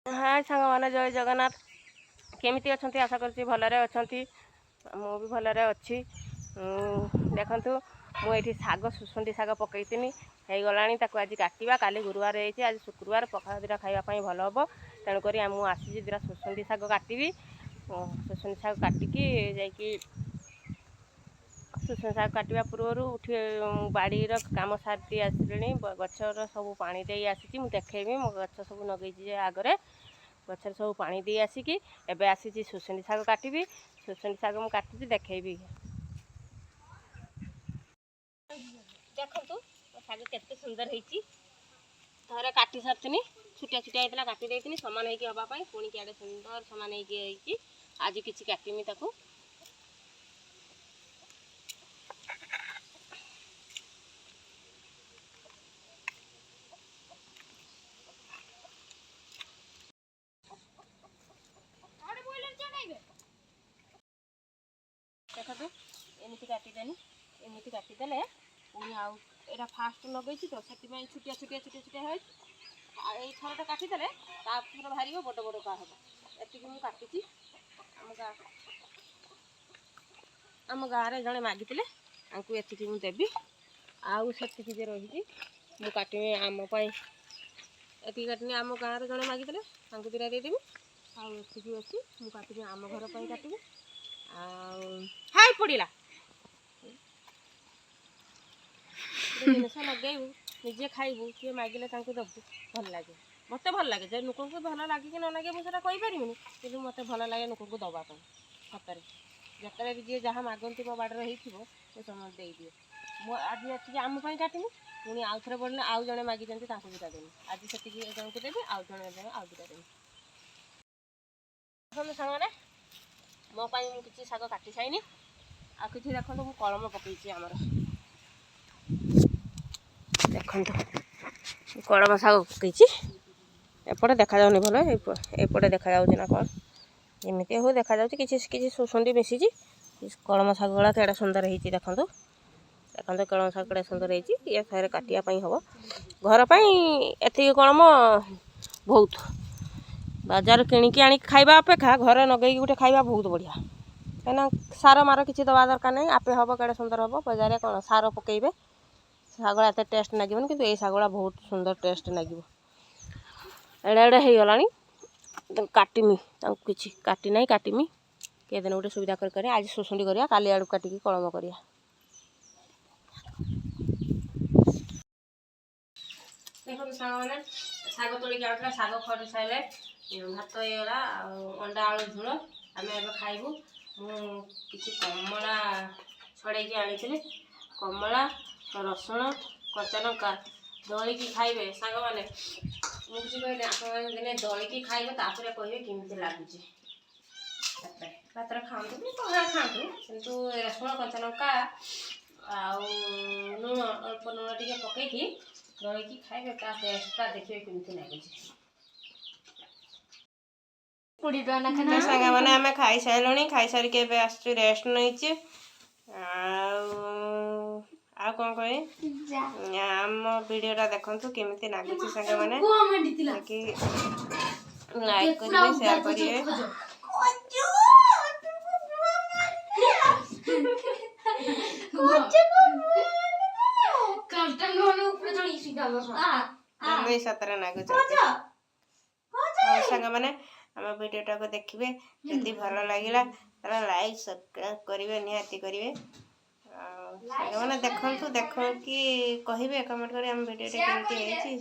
हाय सांग मैंने जय जगन्नाथ केमिति अच्छा आशा करुँच भलरे अच्छा मु भी भलरे अच्छी देखु मुझे शाग सुसुंडी शाग पकईनी हो गला आज काटा काली गुरुवार है आज शुक्रवार पखाल दुटा खावाई भल हम तेणुक मुझे दुटा सुसुंडी शाग काटि सुसुंडी शाग काटिकी जा सुसुंडी शाग काटा पूर्व उठी बाड़ीर कम सारी आसली गचर सब पानी दे आसी देखेबी मो गच सब नगे आगे गचर सब पानी दे आसिकी एबे आसी सुसुंडी शाग काटि सुसुंडी शाग मुझे काटी देखेबी देखु शाग केते सुंदर होती थरे काटी सारी छुटिया छुटिया होता काटी देती सामान होगी हाँपाई पुणी क्या सुंदर सामान होगी आज किसी काटमी ताकू देखो एमती काटिदेनी एमती काटिदेले पुणी आउ फास्ट लगे तो से छुटिया छुटिया छुटिया छुटिया है थरटा काटिदेले तापर बाहर बड़ बड़ का हम एति मुझे काटी आम गाँव जड़े मागिते एति मुझे देवी आउ से रही मुझे काटमी आमपाई एति काटनी आम गाँव जड़े मागिते दुटा देदेवी आउ अच्छी मुझे काटमी आम घर पर काटमी हाई पड़ा जिनस लगे निजे खाइबू किए मागिले दबू भल लगे मत भल लगे जो लोक भल लगे कि न लगे मुझे कहीपरि कि मत भल लगे लोक दवापी सतरे जिते भी जी जहाँ मागती मो बाड़े हो समझ दे दिए मो आज ये आम काटमी पुणी आउ थे बढ़ने आउ जड़े मागी दुटा देवी आज से जन को देवी आउ जड़े आउ दुटा देवी सांगे मोपाई मुझे किसी शाग काटी साइनी आ कि देखो मुझे कलम पकई आमर देखो कलम शाग पकई एपटे देखा जाऊनी भल एपटे देखा ना कौन एमती हो देखा कि सुसुंडी मिसी कलम शाग गुड़ा केड़ा सुंदर होती देखो देखो कलम शाग केड़ा सुंदर होती ये थे काटापी हम घर पर एति कलम बहुत बाजार किणिकी आनी खाइबा अपेक्षा घर नगे गोटे खाइबा बहुत बढ़िया कहीं सार मार किसी दवा दरकार नहीं आपे हम केड़े सुंदर हम बाजार कौन सार पकेबे शागड़ा एत टेस्ट लगे कि शागड़ा बहुत सुंदर टेस्ट लगे एड़े एड़े हो गला काटमी किसी काटी ना काटमी किए दिन गोटे सुविधा कर आज सुसुंडी करा काली आड़ काटिकी कलम करा देखो साग शाग तोड़िक आउला शाग खड़ी सारे भात होगा अंडा आलू झोल आम ए खाइबू मुझे कमला छड़े आनी कमला रसुण कच्चा लंका दलिकी खाइबे साग मैंने मुझे कहले आपने दलिकी खाइबे तापर कहे केमी लगुच भात खातु पहला खातु कितु रसुण कच्चा लंका लुण अल्प लुण टे पकईकी दलिकी खाइबे ता टेस्टा देखिए केमी लगुच सांग मैंने आम खाई सारे खाई सारिक रेस्ट नहीं आ कौन कह आम वीडियोटा देखु केमी लगुच सांग मैंने लाइक करेंगे शेयर करेंगे सतरे लगुच सांग मैंने आम वीडियोटा को देखिए जदि भल लगे लाइक सब्सक्राइब करेंगे निहाती करेंगे मैंने देखु कि कहे कमेंट करें आम वीडियो केमती